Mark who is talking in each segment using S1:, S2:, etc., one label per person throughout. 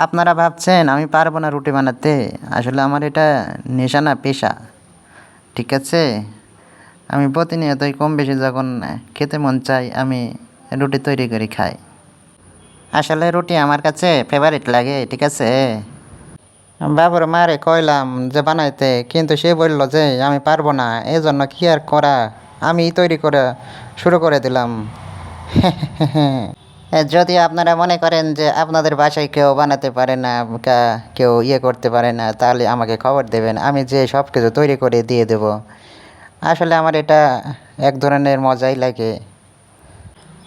S1: আপনারা ভাবছেন আমি পারবো না রুটি বানাতে, আসলে আমার এটা নেশা না, পেশা। ঠিক আছে, আমি প্রতিনিয়তই কম বেশি যখন খেতে মন চাই আমি রুটি তৈরি করে খাই। আসলে রুটি আমার কাছে ফেভারিট লাগে, ঠিক আছে। বাবুর মারে কইলাম যে বানাইতে, কিন্তু সে বলল যে আমি পারবো না, এই জন্য কি আর করা, আমি তৈরি করে শুরু করে দিলাম। যদি আপনারা মনে করেন যে আপনাদের বাসায় কেউ বানাতে পারে না, কেউ করতে পারে না, তাহলে আমাকে খবর দেবেন, আমি যে সব কিছু তৈরি করে দিয়ে দেব। আসলে আমার এটা এক ধরনের মজাই লাগে।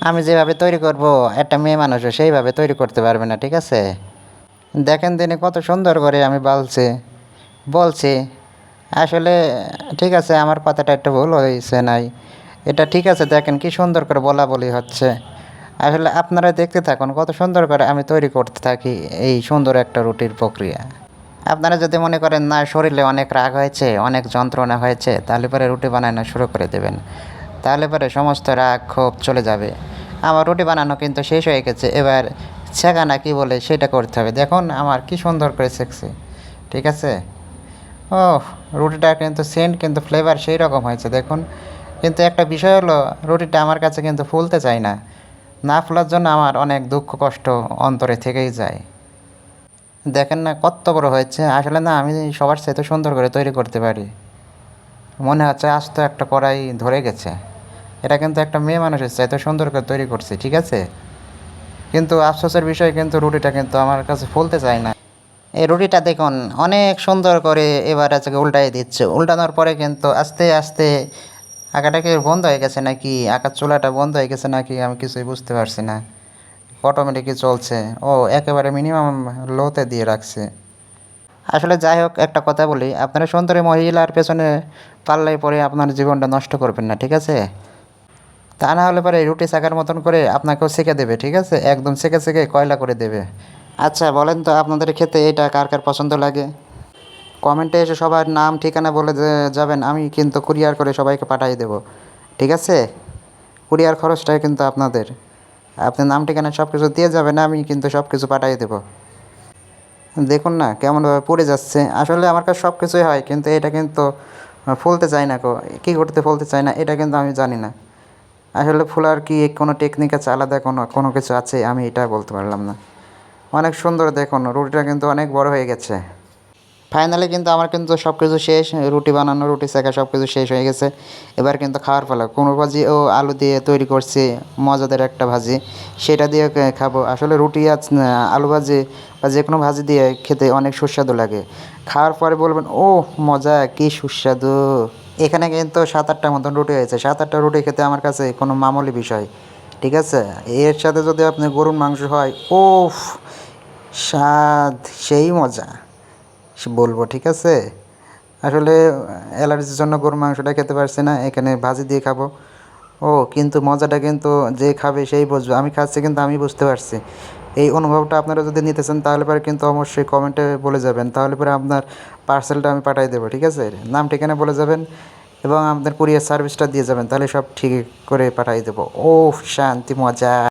S1: আমি যেভাবে তৈরি করব, একটা মেয়ে মানুষও সেইভাবে তৈরি করতে পারবে না, ঠিক আছে। দেখেন দিনে কত সুন্দর করে আমি বলছি। আসলে ঠিক আছে, আমার কথাটা একটু ভুল হয়েছে নাই, এটা ঠিক আছে। দেখেন কি সুন্দর করে বলা বলি হচ্ছে। আসলে আপনারা দেখতে থাকুন কত সুন্দর করে আমি তৈরি করতে থাকি এই সুন্দর একটা রুটির প্রক্রিয়া। আপনারা যদি মনে করেন না, শরীরে অনেক রাগ হয়েছে, অনেক যন্ত্রণা হয়েছে, তাহলে পরে রুটি বানানো শুরু করে দেবেন, তাহলে পরে সমস্ত রাগ ক্ষোভ চলে যাবে। আমার রুটি বানানো কিন্তু শেষ হয়ে গেছে, এবার ছেঁকা না কি বলে সেটা করতে হবে। দেখুন আমার কি সুন্দর করে ছেঁকছে, ঠিক আছে। ও, রুটিটা কিন্তু সেন্ট কিন্তু ফ্লেভার সেই রকম হয়েছে দেখুন। কিন্তু একটা বিষয় হলো, রুটিটা আমার কাছে কিন্তু ফুলতে চায় না, না ফোলার জন্য আমার অনেক দুঃখ কষ্ট অন্তরে থেকেই যায়। দেখেন না কত বড় হয়েছে। আসলে না, আমি সবার চাইতে সুন্দর করে তৈরি করতে পারি। মনে হচ্ছে আজ তো একটা কড়াই ধরে গেছে। এটা কিন্তু একটা মেয়ে মানুষের চাইতে সুন্দর করে তৈরি করছে, ঠিক আছে। কিন্তু আফসোসের বিষয়, কিন্তু রুটিটা কিন্তু আমার কাছে ফুলতে চায় না। এই রুটিটা দেখুন অনেক সুন্দর করে এবার আজকে উল্টাই দিচ্ছে, উল্টানোর পরে কিন্তু আস্তে আস্তে আঁকাটা কি বন্ধ হয়ে গেছে নাকি, আঁকার চুলাটা বন্ধ হয়ে গেছে নাকি, আমি কিছুই বুঝতে পারছি না। অটোমেটিকই চলছে। ও, একেবারে মিনিমাম লোতে দিয়ে রাখছে। আসলে যাই হোক, একটা কথা বলি, আপনারা সুন্দরী মহিলার পেছনে পাল্লাই পরে আপনার জীবনটা নষ্ট করবেন না, ঠিক আছে। তা না হলে পরে রুটি শাকার মতন করে আপনাকেও সেঁকে দেবে, ঠিক আছে, একদম সেঁকে সেঁকে কয়লা করে দেবে। আচ্ছা বলেন তো, আপনাদের খেতে এটা কার কার পছন্দ লাগে? কমেন্টে এসে সবার নাম ঠিকানা বলে যাবেন, আমি কিন্তু কুরিয়ার করে সবাইকে পাঠিয়ে দেবো, ঠিক আছে। কুরিয়ার খরচটা কিন্তু আপনাদের। আপনি নাম ঠিকানা সব কিছু দিয়ে যাবেন, আমি কিন্তু সব কিছু পাঠিয়ে দেবো। দেখুন না কেমনভাবে পড়ে যাচ্ছে। আসলে আমার কাছে সব কিছুই হয়, কিন্তু এটা কিন্তু ফুলতে চায় না। কী করতে ফুলতে চায় না এটা কিন্তু আমি জানি না। আসলে ফুলার কি কোনো টেকনিক আছে, আলাদা কোনো কোনো কিছু আছে, আমি এটা বলতে পারলাম না। অনেক সুন্দর দেখুন, রুটিটা কিন্তু অনেক বড় হয়ে গেছে। ফাইনালি কিন্তু আমার কিন্তু সব কিছু শেষ, রুটি বানানো, রুটি সেঁকা সব কিছু শেষ হয়ে গেছে। এবার কিন্তু খাওয়ার পালা। কুমড়ো ভাজি ও আলু দিয়ে তৈরি করছি মজাদার একটা ভাজি, সেটা দিয়ে খাবো। আসলে রুটি আর আলু ভাজি বা যে কোনো ভাজি দিয়ে খেতে অনেক সুস্বাদু লাগে। খাওয়ার পরে বলবেন ও মজা, কি সুস্বাদু। এখানে কিন্তু 7-8টা মতন রুটি হয়েছে। 7-8টা রুটি খেতে আমার কাছে কোনো মামুলি বিষয়, ঠিক আছে। এর সাথে যদি আপনি গরুর মাংস হয়, ওফ, স্বাদ সেই মজা বলবো, ঠিক আছে। আসলে অ্যালার্জির জন্য গরুর মাংসটা খেতে পারছি না, এখানে ভাজি দিয়ে খাবো। ও, কিন্তু মজাটা কিন্তু যে খাবে সেই বুঝবে। আমি খাচ্ছি কিন্তু আমি বুঝতে পারছি। এই অনুভবটা আপনারা যদি নিতে চান, তাহলে পরে কিন্তু অবশ্যই কমেন্টে বলে যাবেন, তাহলে পরে আপনার পার্সেলটা আমি পাঠিয়ে দেবো, ঠিক আছে। নাম ঠিকানা বলে যাবেন এবং আপনার কুরিয়ার সার্ভিসটা দিয়ে যাবেন, তাহলে সব ঠিক করে পাঠিয়ে দেবো। ও, শান্তি, মজা।